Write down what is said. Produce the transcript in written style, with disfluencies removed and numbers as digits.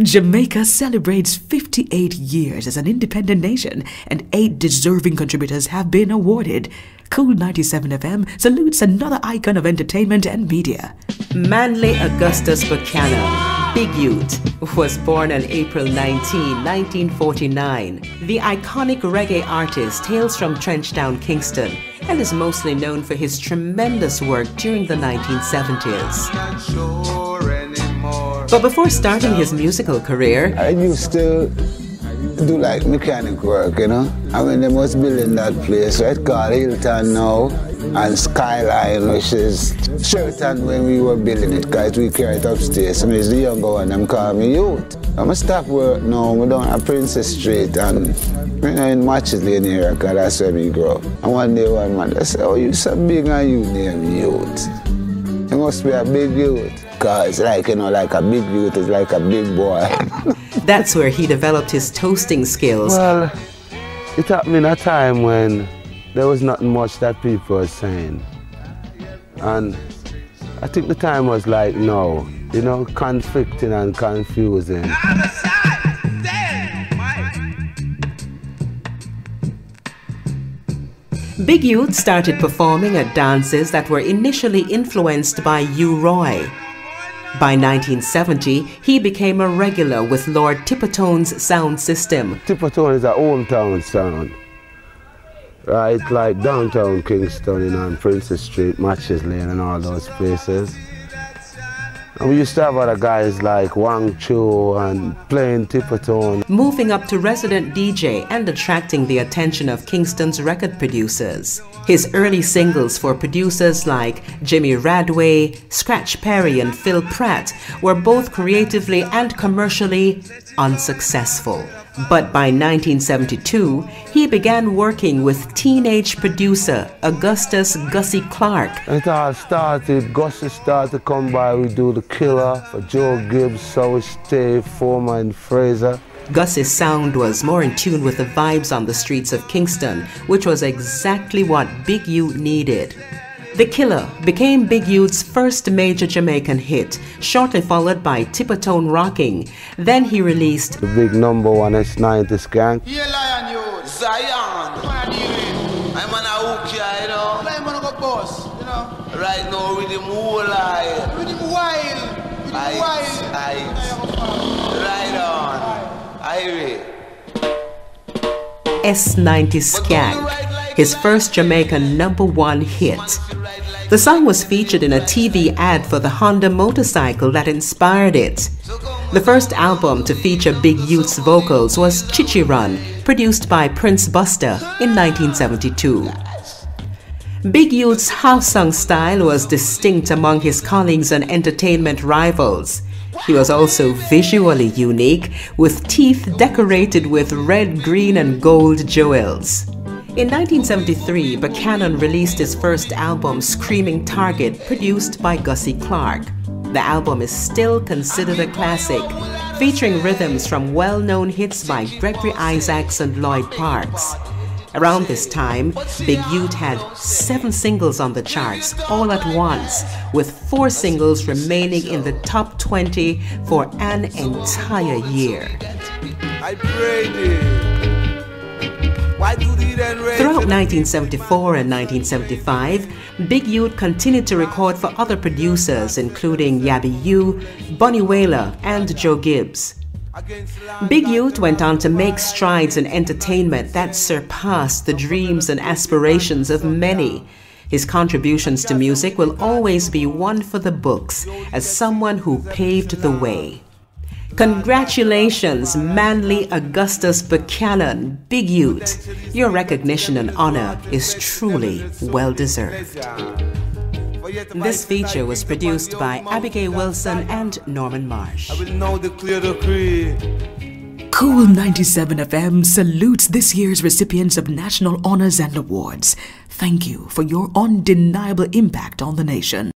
Jamaica celebrates 58 years as an independent nation, and 8 deserving contributors have been awarded. Cool 97 FM salutes another icon of entertainment and media. Manley Augustus Buchanan, Big Youth, was born on April 19, 1949. The iconic reggae artist hails from Trenchtown, Kingston, and is mostly known for his tremendous work during the 1970s. But before starting his musical career, I used to do like mechanic work, you know. I mean, they was building that place, right, called Hilton now, and Skyline, which is Sheraton when we were building it, because we carried it upstairs. I mean, it's the younger one, them call me Youth. I'm stop work now, we're down at Princess Street, and you know, in Matches Lane here, because that's where we grow up. And one day one man said, "Oh, you so big and you name Youth. You must be a big youth." Because, like, you know, like a big youth is like a big boy. That's where he developed his toasting skills. Well, it happened in a time when there was not much that people were saying. And I think the time was like now, you know, conflicting and confusing. Big Youth started performing at dances that were initially influenced by U-Roy. By 1970, he became a regular with Lord Tippertone's sound system. Tippertone is a hometown sound, right? Like downtown Kingston, you know, on Princess Street, Matches Lane and all those places. And we used to have other guys like Wang Chu and playing Tippertone. Moving up to resident DJ and attracting the attention of Kingston's record producers. His early singles for producers like Jimmy Radway, Scratch Perry and Phil Pratt were both creatively and commercially unsuccessful. But by 1972, he began working with teenage producer Augustus "Gussie" Clark. It all started, Gussie started to come by, we do The Killer for Joe Gibbs, So Stay, Foreman and Fraser. Gussie's sound was more in tune with the vibes on the streets of Kingston, which was exactly what Big Youth needed. The Killer became Big Youth's first major Jamaican hit, shortly followed by Tippertone Rocking. Then he released the big #1 S90 Skank. Yeah, Lion, you, Zion. I'm on a hook here, you know. I'm on a boss, you know. Right now, with him whole eye. With him wild. With him wild. Right on. S90 Skank, his first Jamaican #1 hit. The song was featured in a TV ad for the Honda motorcycle that inspired it. The first album to feature Big Youth's vocals was Chichi Run, produced by Prince Buster in 1972. Big Youth's house song style was distinct among his colleagues and entertainment rivals. He was also visually unique, with teeth decorated with red, green and gold jewels. In 1973, Buchanan released his first album, Screaming Target, produced by Gussie Clark. The album is still considered a classic, featuring rhythms from well-known hits by Gregory Isaacs and Lloyd Parks. Around this time, Big Youth had 7 singles on the charts all at once, with 4 singles remaining in the top 20 for an entire year. Throughout 1974 and 1975, Big Youth continued to record for other producers including Yabby U, Bunny Wailer and Joe Gibbs. Big Youth went on to make strides in entertainment that surpassed the dreams and aspirations of many. His contributions to music will always be one for the books as someone who paved the way. Congratulations, Manley Augustus Buchanan, Big Youth. Your recognition and honor is truly well-deserved. This feature was produced by Abigail Wilson and Norman Marsh. Cool 97 FM salutes this year's recipients of national honors and awards. Thank you for your undeniable impact on the nation.